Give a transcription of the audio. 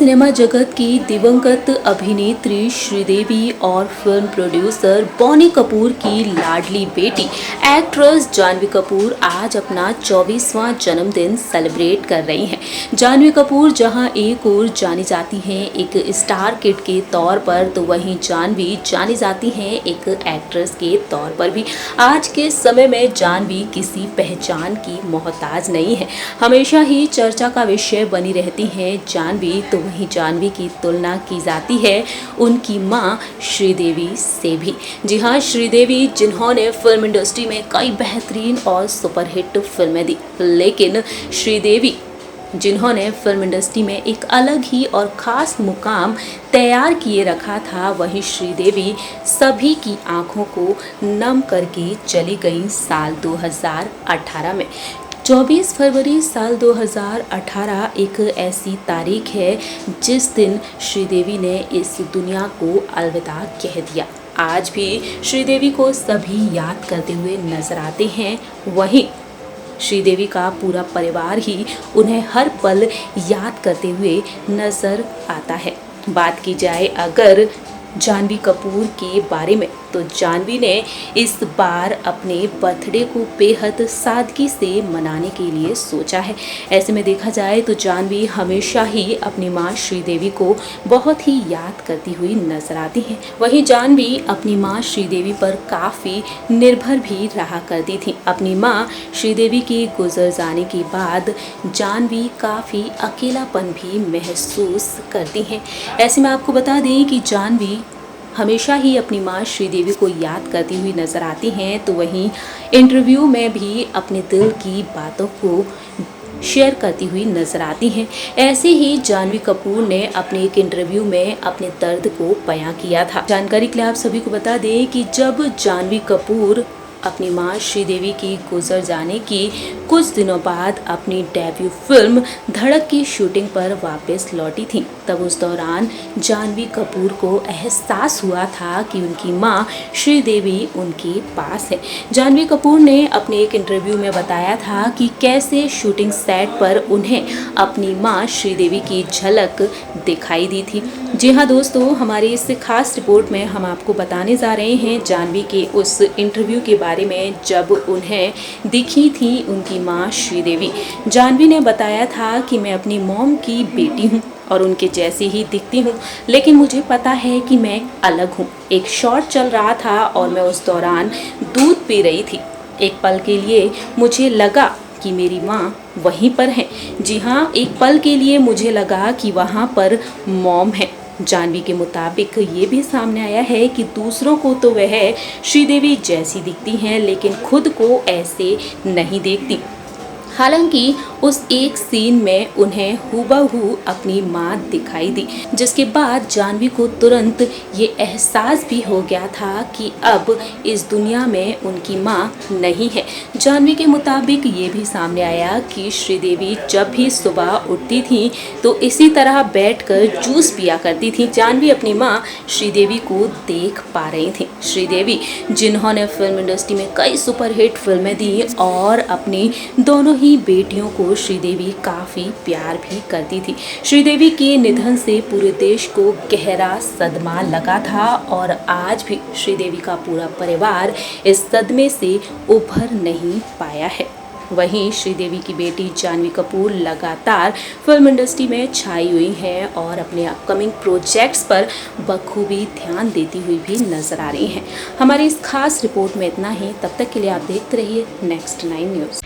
Cinema जगत की दिवंगत अभिनेत्री श्रीदेवी और फिल्म प्रोड्यूसर बॉनी कपूर की लाडली बेटी एक्ट्रेस जानवी कपूर आज अपना 24वां जन्मदिन सेलिब्रेट कर रही हैं। जानवी कपूर जहां एक ओर जानी जाती हैं एक स्टार किड के तौर पर, तो वहीं जानवी जानी जाती हैं एक एक्ट्रेस के तौर पर भी। आज के समय में जानवी किसी पहचान की मोहताज नहीं है, हमेशा ही चर्चा का विषय बनी रहती हैं जानवी। तो वहीं जानवी की तुलना की जाती है उनकी मां श्रीदेवी से भी। जी हां, श्रीदेवी जिन्होंने फिल्म इंडस्ट्री में कई बेहतरीन और सुपरहिट फिल्में दी, लेकिन श्रीदेवी जिन्होंने फिल्म इंडस्ट्री में एक अलग ही और ख़ास मुकाम तैयार किए रखा था, वहीं श्रीदेवी सभी की आंखों को नम करके चली गई साल 2018 में। 24 फरवरी साल 2018 एक ऐसी तारीख है जिस दिन श्रीदेवी ने इस दुनिया को अलविदा कह दिया। आज भी श्रीदेवी को सभी याद करते हुए नजर आते हैं, वहीं श्रीदेवी का पूरा परिवार ही उन्हें हर पल याद करते हुए नजर आता है। बात की जाए अगर जानवी कपूर के बारे में, तो जानवी ने इस बार अपने बर्थडे को बेहद सादगी से मनाने के लिए सोचा है। ऐसे में देखा जाए तो जानवी हमेशा ही अपनी मां श्रीदेवी को बहुत ही याद करती हुई नजर आती हैं। वहीं जानवी अपनी मां श्रीदेवी पर काफ़ी निर्भर भी रहा करती थी। अपनी मां श्रीदेवी के गुजर जाने के बाद जानवी काफ़ी अकेलापन भी महसूस करती हैं। ऐसे में आपको बता दें कि जानवी हमेशा ही अपनी मां श्रीदेवी को याद करती हुई नज़र आती हैं, तो वहीं इंटरव्यू में भी अपने दिल की बातों को शेयर करती हुई नज़र आती हैं। ऐसे ही जानवी कपूर ने अपने एक इंटरव्यू में अपने दर्द को बयां किया था। जानकारी के लिए आप सभी को बता दें कि जब जानवी कपूर अपनी मां श्रीदेवी की गुजर जाने की कुछ दिनों बाद अपनी डेब्यू फिल्म धड़क की शूटिंग पर वापस लौटी थी, तब उस दौरान जानवी कपूर को एहसास हुआ था कि उनकी मां श्रीदेवी उनके पास है। जानवी कपूर ने अपने एक इंटरव्यू में बताया था कि कैसे शूटिंग सेट पर उन्हें अपनी मां श्रीदेवी की झलक दिखाई दी थी। जी हाँ दोस्तों, हमारी इस खास रिपोर्ट में हम आपको बताने जा रहे हैं जानवी के उस इंटरव्यू के बारे में जब उन्हें दिखी थी उनकी मां श्रीदेवी। जानवी ने बताया था कि मैं अपनी मॉम की बेटी हूँ और उनके जैसी ही दिखती हूँ, लेकिन मुझे पता है कि मैं अलग हूँ। एक शॉट चल रहा था और मैं उस दौरान दूध पी रही थी। एक पल के लिए मुझे लगा कि मेरी माँ वहीं पर है। जी हाँ, एक पल के लिए मुझे लगा कि वहाँ पर मॉम है। जानवी के मुताबिक ये भी सामने आया है कि दूसरों को तो वह श्रीदेवी जैसी दिखती हैं, लेकिन खुद को ऐसे नहीं देखती। हालांकि उस एक सीन में उन्हें हूबहू अपनी मां दिखाई दी, जिसके बाद जानवी को तुरंत ये एहसास भी हो गया था कि अब इस दुनिया में उनकी मां नहीं है। जानवी के मुताबिक ये भी सामने आया कि श्रीदेवी जब भी सुबह उठती थी तो इसी तरह बैठकर जूस पिया करती थी। जानवी अपनी मां श्रीदेवी को देख पा रही थी। श्रीदेवी जिन्होंने फिल्म इंडस्ट्री में कई सुपरहिट फिल्में दी और अपनी दोनों ही बेटियों को श्रीदेवी काफ़ी प्यार भी करती थी। श्रीदेवी के निधन से पूरे देश को गहरा सदमा लगा था और आज भी श्रीदेवी का पूरा परिवार इस सदमे से उभर नहीं पाया है। वहीं श्रीदेवी की बेटी जानवी कपूर लगातार फिल्म इंडस्ट्री में छाई हुई हैं और अपने अपकमिंग प्रोजेक्ट्स पर बखूबी ध्यान देती हुई भी नजर आ रही हैं। हमारी इस खास रिपोर्ट में इतना ही। तब तक के लिए आप देखते रहिए नेक्स्ट 9 न्यूज़।